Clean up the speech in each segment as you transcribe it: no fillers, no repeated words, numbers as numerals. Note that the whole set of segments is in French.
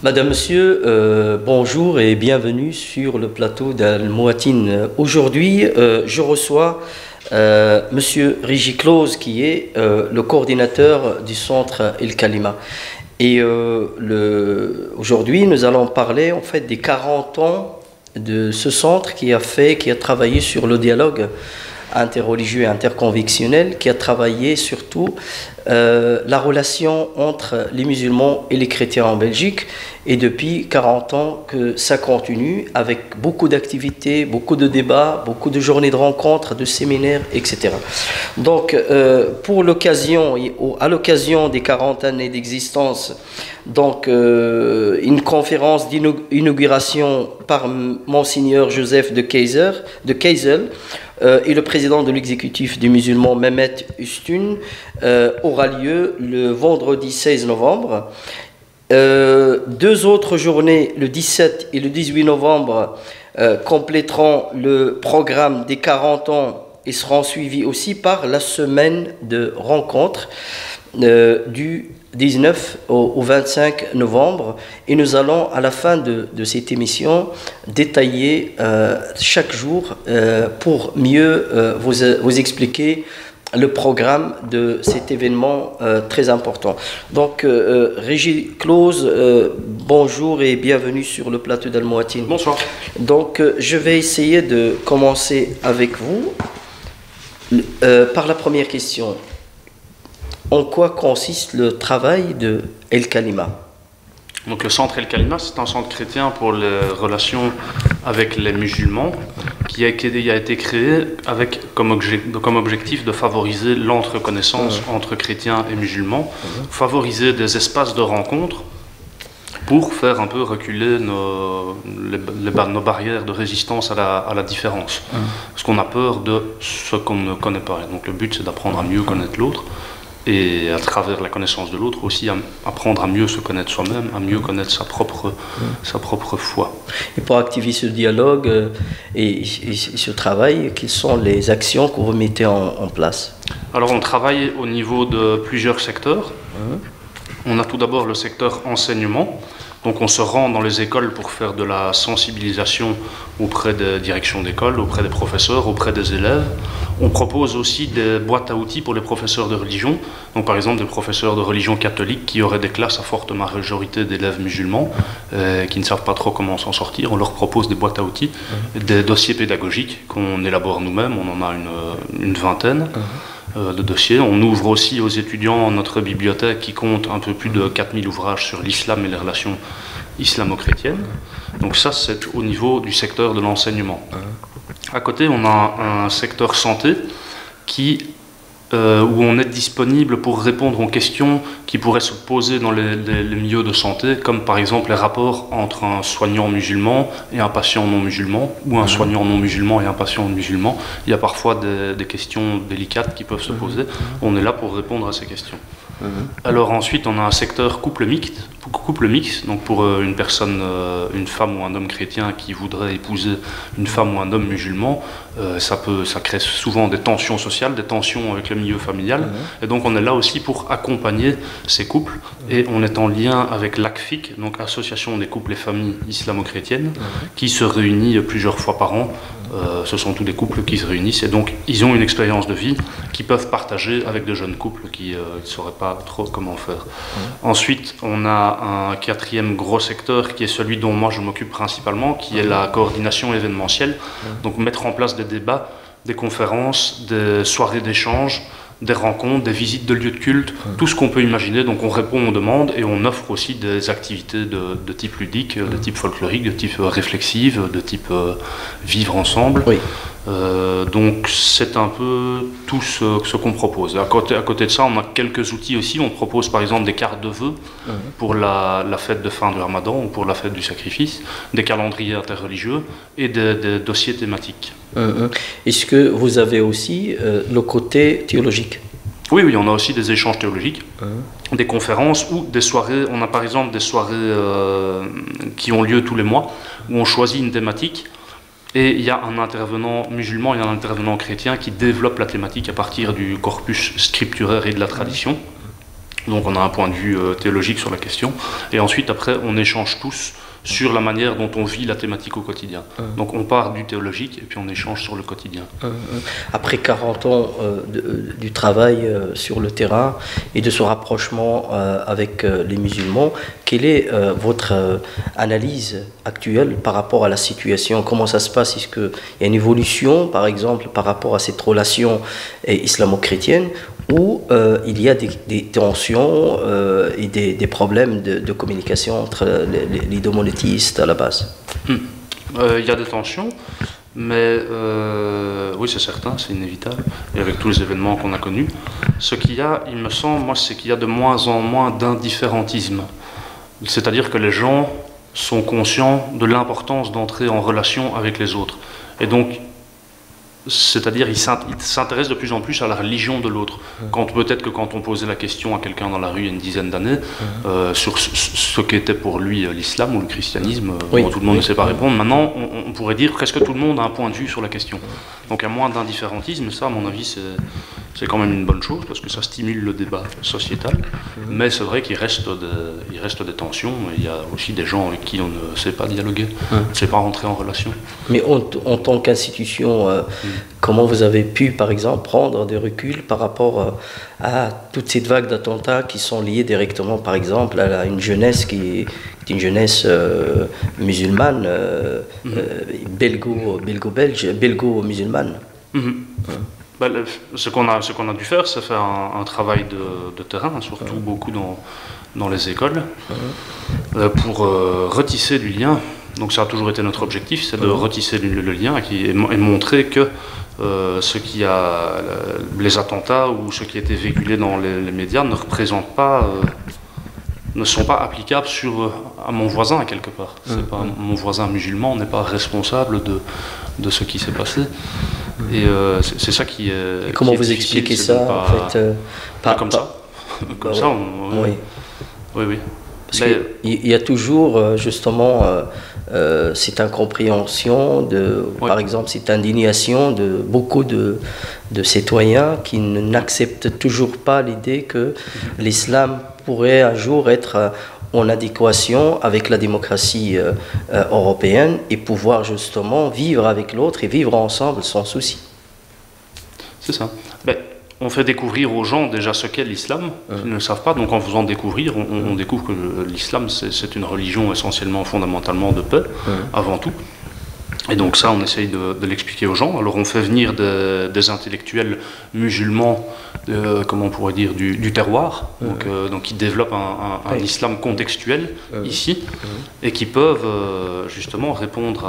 Madame, Monsieur, bonjour et bienvenue sur le plateau d'Al Mouatine. Aujourd'hui, je reçois Monsieur Régis Clause, qui est le coordinateur du centre El Kalima. Et aujourd'hui, nous allons parler en fait des 40 ans de ce centre qui a travaillé sur le dialogue interreligieux et interconvictionnel, qui a travaillé surtout la relation entre les musulmans et les chrétiens en Belgique. Et depuis 40 ans que ça continue avec beaucoup d'activités, beaucoup de débats, beaucoup de journées de rencontres, de séminaires, etc. Donc, à l'occasion des 40 années d'existence, donc une conférence d'inauguration par Monseigneur Joseph de Keyzel et le président de l'exécutif des musulmans Mehmet Ustun aura lieu le vendredi 16 novembre. Deux autres journées, le 17 et le 18 novembre, compléteront le programme des 40 ans et seront suivis aussi par la semaine de rencontres du 19 au 25 novembre. Et nous allons, à la fin de cette émission, détailler chaque jour pour mieux vous expliquer le programme de cet événement très important. Donc, Régis Clause, bonjour et bienvenue sur le plateau d'Al Mouatine. Bonsoir. Donc, je vais essayer de commencer avec vous par la première question. En quoi consiste le travail de El Kalima? Donc le centre El Kalima, c'est un centre chrétien pour les relations avec les musulmans qui a été créé avec comme objectif de favoriser l'entreconnaissance entre chrétiens et musulmans, favoriser des espaces de rencontre pour faire un peu reculer nos barrières de résistance à la différence. Parce qu'on a peur de ce qu'on ne connaît pas. Et donc le but, c'est d'apprendre à mieux connaître l'autre. Et à travers la connaissance de l'autre aussi, apprendre à mieux se connaître soi-même, à mieux connaître sa propre foi. Et pour activer ce dialogue et ce travail, quelles sont les actions que vous mettez en place? Alors on travaille au niveau de plusieurs secteurs. On a tout d'abord le secteur enseignement. Donc on se rend dans les écoles pour faire de la sensibilisation auprès des directions d'école, auprès des professeurs, auprès des élèves. On propose aussi des boîtes à outils pour les professeurs de religion. Donc par exemple des professeurs de religion catholique qui auraient des classes à forte majorité d'élèves musulmans qui ne savent pas trop comment s'en sortir. On leur propose des boîtes à outils, des dossiers pédagogiques qu'on élabore nous-mêmes. On en a une vingtaine. De dossiers. On ouvre aussi aux étudiants notre bibliothèque qui compte un peu plus de 4000 ouvrages sur l'islam et les relations islamo-chrétiennes. Donc ça, c'est au niveau du secteur de l'enseignement. À côté, on a un secteur santé où on est disponible pour répondre aux questions qui pourraient se poser dans les milieux de santé, comme par exemple les rapports entre un soignant musulman et un patient non musulman, ou un soignant non musulman et un patient musulman. Il y a parfois des questions délicates qui peuvent se poser. On est là pour répondre à ces questions. Alors ensuite, on a un secteur couple mixte, donc pour une personne, une femme ou un homme chrétien qui voudrait épouser une femme ou un homme musulman, ça crée souvent des tensions sociales, des tensions avec le milieu familial, et donc on est là aussi pour accompagner ces couples, et on est en lien avec l'ACFIC, donc Association des couples et familles islamo-chrétiennes, qui se réunit plusieurs fois par an. Ce sont tous des couples qui se réunissent et donc ils ont une expérience de vie qu'ils peuvent partager avec de jeunes couples qui ne sauraient pas trop comment faire. Ensuite, on a un quatrième gros secteur qui est celui dont moi je m'occupe principalement, qui est la coordination événementielle. Donc mettre en place des débats, des conférences, des soirées d'échange, des rencontres, des visites de lieux de culte, tout ce qu'on peut imaginer. Donc on répond aux demandes et on offre aussi des activités de type ludique, de type folklorique, de type réflexive, de type vivre ensemble. Oui. Donc c'est un peu tout ce qu'on propose. À côté de ça, on a quelques outils aussi. On propose par exemple des cartes de vœux pour la fête de fin du Ramadan ou pour la fête du sacrifice, des calendriers interreligieux et des dossiers thématiques. Est-ce que vous avez aussi le côté théologique? Oui, on a aussi des échanges théologiques, des conférences ou des soirées. On a par exemple des soirées qui ont lieu tous les mois où on choisit une thématique. Et il y a un intervenant musulman et un intervenant chrétien qui développe la thématique à partir du corpus scripturaire et de la tradition. Donc on a un point de vue théologique sur la question. Et ensuite, après, on échange tous sur la manière dont on vit la thématique au quotidien. Donc on part du théologique et puis on échange sur le quotidien. Après 40 ans du travail sur le terrain et de ce rapprochement avec les musulmans, quelle est votre analyse actuelle par rapport à la situation? Comment ça se passe? Est-ce qu'il y a une évolution, par exemple, par rapport à cette relation islamo-chrétienne, où il y a des tensions et des problèmes de communication entre les deux monothéistes à la base? Il y a des tensions, mais oui, c'est certain, c'est inévitable, et avec tous les événements qu'on a connus. Ce qu'il y a, il me semble, moi, c'est qu'il y a de moins en moins d'indifférentisme. C'est-à-dire que les gens sont conscients de l'importance d'entrer en relation avec les autres. Et donc, c'est-à-dire ils s'intéressent de plus en plus à la religion de l'autre. Peut-être que quand on posait la question à quelqu'un dans la rue il y a une dizaine d'années sur ce qu'était pour lui l'islam ou le christianisme, tout le monde ne sait pas répondre. Maintenant, on pourrait dire presque tout le monde a un point de vue sur la question. Donc il y a moins d'indifférentisme, ça à mon avis c'est quand même une bonne chose parce que ça stimule le débat sociétal. Mais c'est vrai qu'il reste des tensions. Et il y a aussi des gens avec qui on ne sait pas dialoguer, on ne sait pas rentrer en relation. Mais en tant qu'institution, comment vous avez pu, par exemple, prendre des reculs par rapport à toute cette vague d'attentats qui sont liés directement, par exemple, à une jeunesse qui est une jeunesse musulmane, belgo-belge, belgo-musulmane? Ce qu'on a dû faire, c'est faire un travail de terrain, surtout beaucoup dans les écoles, pour retisser du lien. Donc ça a toujours été notre objectif, c'est de retisser le lien et montrer que les attentats ou ce qui a été véhiculé dans les médias ne sont pas applicables à mon voisin quelque part. Mon voisin musulman n'est pas responsable de ce qui s'est passé. Et c'est ça qui est. Et comment qui est vous expliquez ça en fait comme ça. Comme ça, oui. Parce qu'il y a toujours justement cette incompréhension, par exemple cette indignation de beaucoup de citoyens qui n'acceptent toujours pas l'idée que l'islam pourrait un jour être en adéquation avec la démocratie européenne et pouvoir justement vivre avec l'autre et vivre ensemble sans souci. C'est ça. On fait découvrir aux gens déjà ce qu'est l'islam, ils ne le savent pas, donc en faisant découvrir, on découvre que l'islam c'est une religion essentiellement, fondamentalement de paix, avant tout. Et donc ça, on essaye de l'expliquer aux gens. Alors on fait venir des intellectuels musulmans, comment on pourrait dire, du terroir, donc qui développent un islam contextuel ici, et qui peuvent justement répondre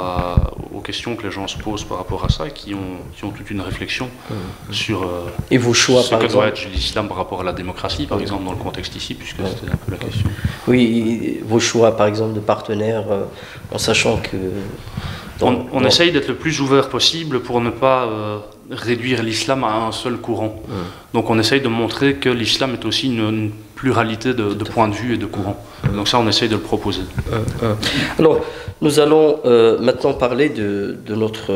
aux questions que les gens se posent par rapport à ça, et qui ont toute une réflexion sur et vos choix, ce que doit être l'islam par rapport à la démocratie, par exemple, dans le contexte ici, puisque c'était un peu la question. Oui, vos choix, par exemple, de partenaires, en sachant que... On essaye d'être le plus ouvert possible pour ne pas réduire l'islam à un seul courant. Donc on essaye de montrer que l'islam est aussi une pluralité de points de vue et de courants. Donc ça, on essaye de le proposer. Alors, nous allons maintenant parler de notre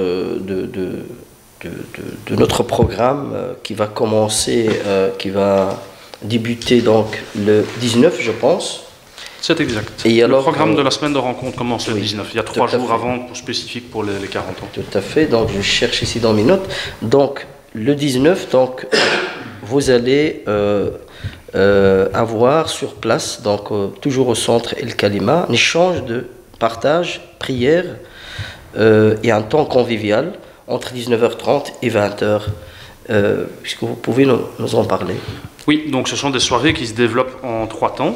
programme qui va commencer, qui va débuter donc le 19, je pense. C'est exact. Et alors, le programme de la semaine de rencontre commence le 19. Il y a 3 jours avant, spécifique pour les 40 ans. Tout à fait. Donc, je cherche ici dans mes notes. Donc, le 19, donc, vous allez avoir sur place, donc toujours au centre El Kalima, un échange de partage, prière et un temps convivial entre 19h30 et 20h. Puisque vous pouvez nous en parler. Oui, donc ce sont des soirées qui se développent en 3 temps.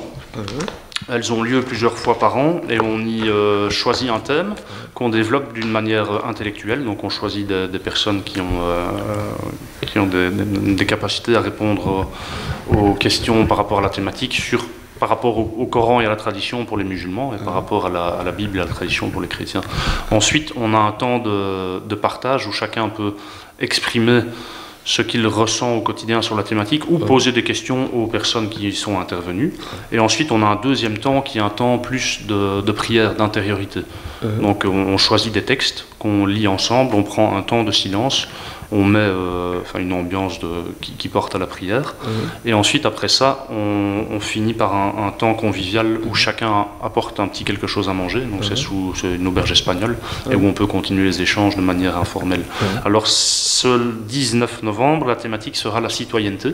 Elles ont lieu plusieurs fois par an et on y choisit un thème qu'on développe d'une manière intellectuelle. Donc on choisit des personnes qui ont des capacités à répondre aux questions par rapport à la thématique, par rapport au Coran et à la tradition pour les musulmans et par rapport à la Bible et à la tradition pour les chrétiens. Ensuite, on a un temps de partage où chacun peut exprimer ce qu'il ressent au quotidien sur la thématique ou poser des questions aux personnes qui y sont intervenues. Et ensuite, on a un deuxième temps qui est un temps plus de prière, d'intériorité. Donc, on choisit des textes qu'on lit ensemble, on prend un temps de silence, on met une ambiance qui porte à la prière. Et ensuite, après ça, on finit par un temps convivial où chacun apporte un petit quelque chose à manger. Donc c'est une auberge espagnole et où on peut continuer les échanges de manière informelle. Alors ce 19 novembre, la thématique sera la citoyenneté.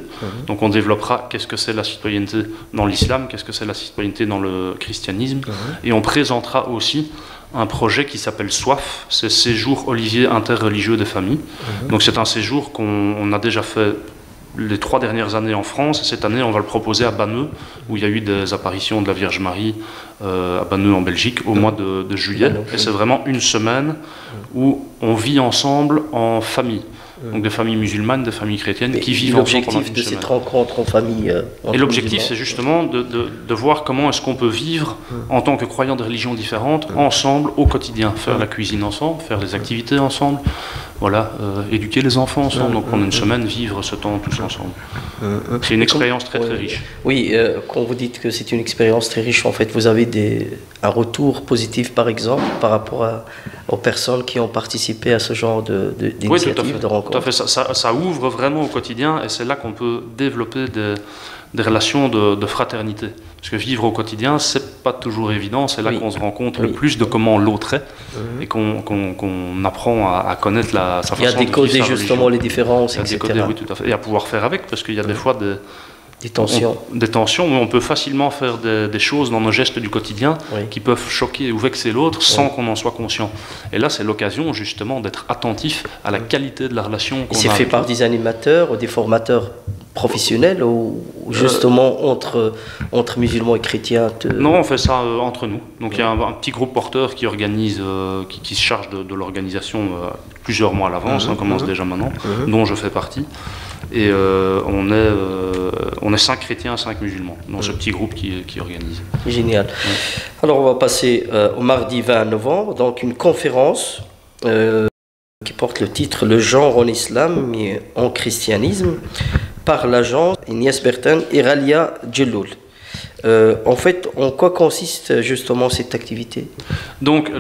Donc on développera qu'est-ce que c'est la citoyenneté dans l'islam, qu'est-ce que c'est la citoyenneté dans le christianisme. Et on présentera aussi un projet qui s'appelle SOIF, c'est Séjour Olivier Interreligieux des familles. Donc c'est un séjour qu'on a déjà fait les 3 dernières années en France, et cette année on va le proposer à Banneux, où il y a eu des apparitions de la Vierge Marie à Banneux en Belgique au mois de juillet. Et c'est vraiment une semaine où on vit ensemble en famille. Donc des familles musulmanes, des familles chrétiennes qui vivent ensemble pendant une semaine. L'objectif de cette rencontre en famille. Et l'objectif, c'est justement de voir comment est-ce qu'on peut vivre en tant que croyants de religions différentes, ensemble, au quotidien. Faire la cuisine ensemble, faire des activités ensemble, voilà, éduquer les enfants ensemble. Donc pendant une semaine, vivre ce temps tous ensemble. C'est une expérience très très riche. Oui, quand vous dites que c'est une expérience très riche, en fait, vous avez un retour positif, par exemple, par rapport aux personnes qui ont participé à ce genre d'initiative, de rencontre. Tout à fait, ça ouvre vraiment au quotidien, et c'est là qu'on peut développer des relations de fraternité. Parce que vivre au quotidien, c'est pas toujours évident, c'est là qu'on se rend compte le plus de comment l'autre est, et qu'on apprend à connaître sa façon de vivre. Il y a décoder justement les différences, etc. Décoder, oui, tout à fait. Et à pouvoir faire avec, parce qu'il y a des fois des tensions. Des tensions où on peut facilement faire des choses dans nos gestes du quotidien qui peuvent choquer ou vexer l'autre sans qu'on en soit conscient. Et là, c'est l'occasion justement d'être attentif à la qualité de la relation qu'on a. C'est fait par des animateurs ou des formateurs professionnels ou justement entre musulmans et chrétiens Non, on fait ça entre nous. Donc il y a un petit groupe porteur qui organise, qui se charge de l'organisation plusieurs mois à l'avance, on commence déjà maintenant, dont je fais partie. Et on est 5 chrétiens, 5 musulmans dans ce petit groupe qui organise. Génial. Alors on va passer au mardi 20 novembre, donc une conférence qui porte le titre Le genre en islam et en christianisme par l'agence Ignace Berten et Ralia Djelloul. En fait, en quoi consiste justement cette activité? Donc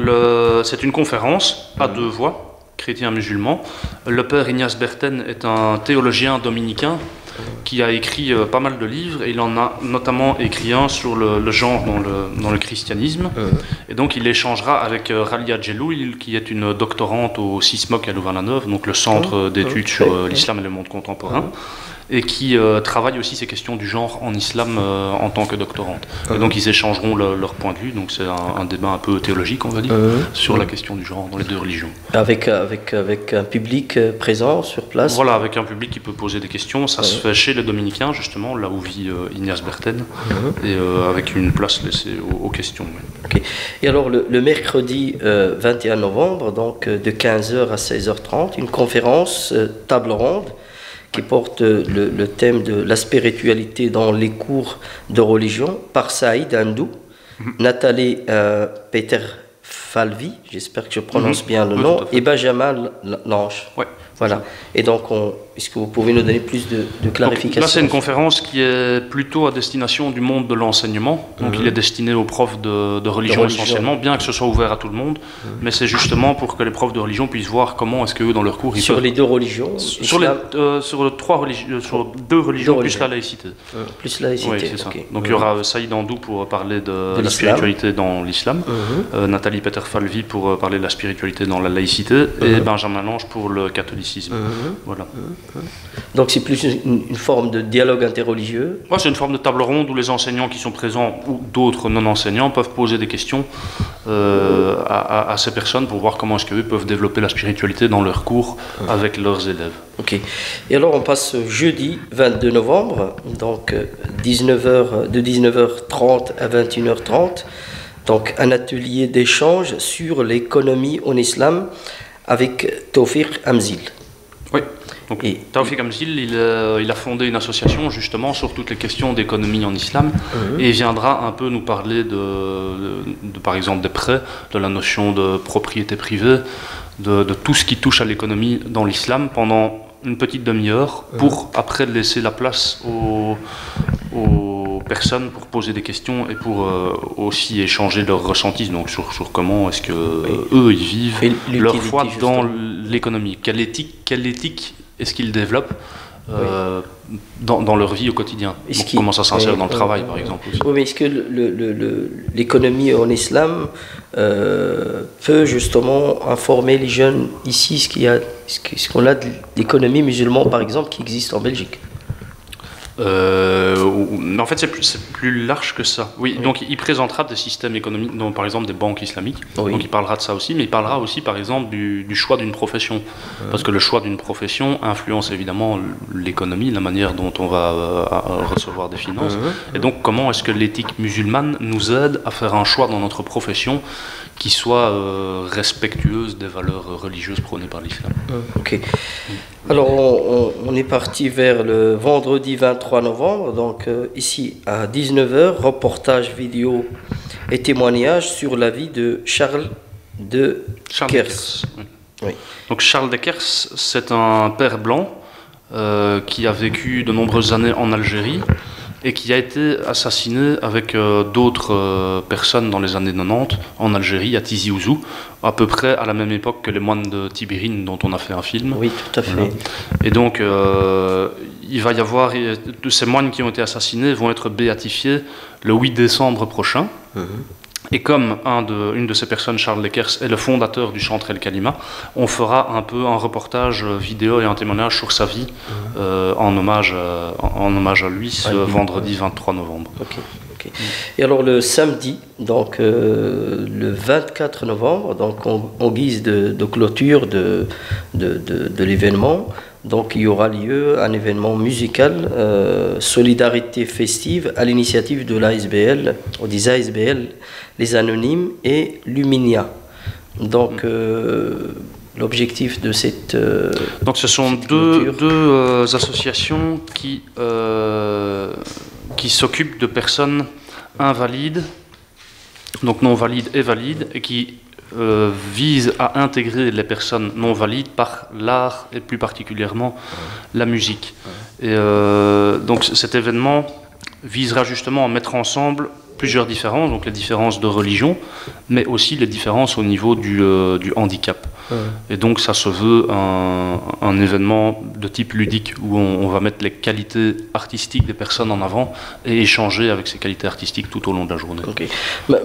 c'est une conférence à 2 voix, chrétien-musulman. Le père Ignace Berten est un théologien dominicain qui a écrit pas mal de livres, et il en a notamment écrit un sur le genre dans le christianisme. Et donc il échangera avec Ralia Djelloul, qui est une doctorante au CISMOC à Louvain-la-Neuve, donc le centre d'études sur l'islam et le monde contemporain, et qui travaille aussi ces questions du genre en islam en tant que doctorante. Et donc ils échangeront leur point de vue, donc c'est un débat un peu théologique, on va dire, sur la question du genre dans les 2 religions. Avec un public présent sur place. Voilà, avec un public qui peut poser des questions. Ça se fait chez les dominicains, justement, là où vit Ignace Berten, et avec une place laissée aux questions. Okay. Et alors le mercredi 21 novembre, donc de 15h à 16h30, une conférence table ronde qui porte le thème de la spiritualité dans les cours de religion par Saïd Andou, Nathalie Peter Falvi, j'espère que je prononce bien le nom, et Benjamin Lange. Ouais. Voilà. Et donc, est-ce que vous pouvez nous donner plus de clarification? Là, c'est une conférence qui est plutôt à destination du monde de l'enseignement. Donc, il est destiné aux profs de religion essentiellement, bien que ce soit ouvert à tout le monde. Mais c'est justement pour que les profs de religion puissent voir comment est-ce qu'eux, dans leur cours, ils sur les 2 religions sur 2 religions plus la laïcité. Plus la laïcité, oui, c'est ça. Okay. Donc, il y aura Saïd Andou pour parler de la spiritualité dans l'islam, Nathalie Peter Falvi pour parler de la spiritualité dans la laïcité, et Benjamin Lange pour le catholicisme. Voilà. Donc c'est plus une forme de dialogue interreligieux. C'est une forme de table ronde où les enseignants qui sont présents ou d'autres non-enseignants peuvent poser des questions à ces personnes pour voir comment est-ce qu'eux peuvent développer la spiritualité dans leurs cours avec leurs élèves. Ok. Et alors on passe jeudi 22 novembre, donc de 19h30 à 21h30, donc un atelier d'échange sur l'économie en islam avec Tawfiq Amzil. Oui, donc Tawfiq Amzil, il a fondé une association justement sur toutes les questions d'économie en islam, et il viendra un peu nous parler de par exemple des prêts, de la notion de propriété privée, de tout ce qui touche à l'économie dans l'islam pendant une petite demi-heure, pour après laisser la place aux personnes pour poser des questions et pour aussi échanger leurs ressentis, donc sur comment est-ce que eux ils vivent leur foi dans l'économie. Quelle éthique est-ce qu'ils développent dans leur vie au quotidien. Comment ça s'insère dans le travail, par exemple aussi. Oui, mais est-ce que l'économie en islam peut justement informer les jeunes ici, ce qu'on a de l'économie musulmane, par exemple, qui existe en Belgique? En fait, c'est plus large que ça. Oui, donc il présentera des systèmes économiques, donc, par exemple des banques islamiques. Oui. Donc il parlera de ça aussi, mais il parlera aussi, par exemple, du choix d'une profession. Parce que le choix d'une profession influence évidemment l'économie, la manière dont on va recevoir des finances. Et donc, comment est-ce que l'éthique musulmane nous aide à faire un choix dans notre profession qui soit respectueuse des valeurs religieuses prônées par l'islam. Ok. Alors, on est parti vers le vendredi 23 novembre, donc ici à 19h, reportage vidéo et témoignage sur la vie de Charles de Kers. Oui. Oui. Donc Charles de Kers, c'est un père blanc qui a vécu de nombreuses années en Algérie et qui a été assassiné avec d'autres personnes dans les années 90 en Algérie, à Tizi Ouzou, à peu près à la même époque que les moines de Tibérine dont on a fait un film. Oui, tout à fait. Voilà. Et donc, il va y avoir, ces moines qui ont été assassinés vont être béatifiés le 8 décembre prochain. Et comme une de ces personnes, Charles de Kers, est le fondateur du chantre El Kalima, on fera un peu un reportage vidéo et un témoignage sur sa vie en hommage à lui ce vendredi 23 novembre. Okay. Et alors le samedi, donc le 24 novembre, donc en guise de clôture de l'événement, donc il y aura lieu un événement musical, solidarité festive, à l'initiative de l'ASBL, ou des ASBL, les Anonymes et Luminia. Donc l'objectif de cette donc ce sont deux associations qui s'occupent de personnes invalides, donc non valides et valides, et qui vise à intégrer les personnes non valides par l'art et plus particulièrement la musique. Et donc cet événement visera justement à mettre ensemble plusieurs différences, donc les différences de religion, mais aussi les différences au niveau du handicap. Et donc ça se veut un événement de type ludique où on va mettre les qualités artistiques des personnes en avant et échanger avec ces qualités artistiques tout au long de la journée. Okay.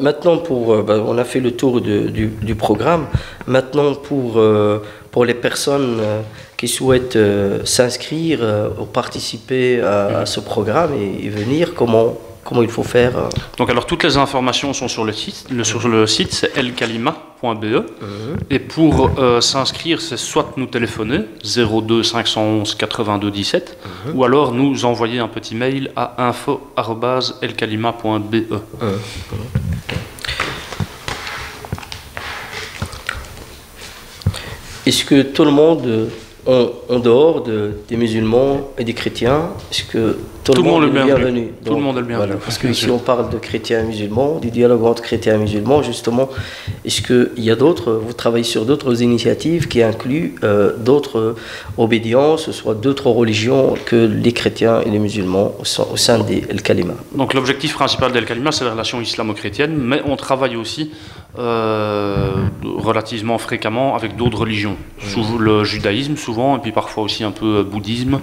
Maintenant, on a fait le tour du programme. Maintenant, pour les personnes qui souhaitent s'inscrire ou participer à ce programme et venir, comment il faut faire? Donc alors toutes les informations sont sur le site. Sur le site, c'est elkalima.be. Et pour s'inscrire, c'est soit nous téléphoner 02 511 82 17 ou alors nous envoyer un petit mail à info@elkalima.be. Est-ce que tout le monde, en dehors des musulmans et des chrétiens, est-ce que tout le monde est bienvenu? Tout le monde est le bienvenu. Voilà, parce que ici on parle de chrétiens et musulmans, du dialogue entre chrétiens et musulmans, justement. Est-ce qu'il y a vous travaillez sur d'autres initiatives qui incluent d'autres obédiences, soit d'autres religions que les chrétiens et les musulmans au sein d'El Kalima? Donc l'objectif principal d'El Kalima, c'est la relation islamo-chrétienne, mais on travaille aussi relativement fréquemment avec d'autres religions. Le judaïsme souvent, et puis parfois aussi un peu bouddhisme,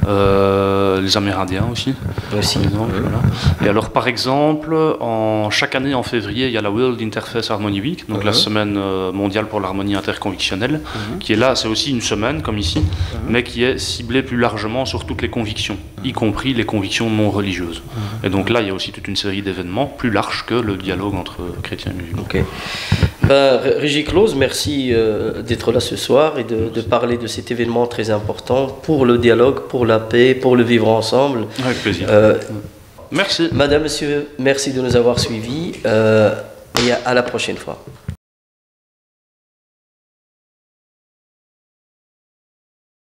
les Amérindiens aussi. Par exemple, voilà. Et alors par exemple, chaque année en février, il y a la World Interfaith Harmony Week, donc la semaine mondiale pour l'harmonie interconvictionnelle, qui est là, c'est aussi une semaine comme ici, mais qui est ciblée plus largement sur toutes les convictions, y compris les convictions non religieuses. Et donc là, il y a aussi toute une série d'événements plus larges que le dialogue entre chrétiens et musulmans. Okay. Régis Clause, merci d'être là ce soir et de parler de cet événement très important pour le dialogue, pour la paix, pour le vivre ensemble. Avec plaisir. Merci. Madame, monsieur, merci de nous avoir suivis et à la prochaine fois.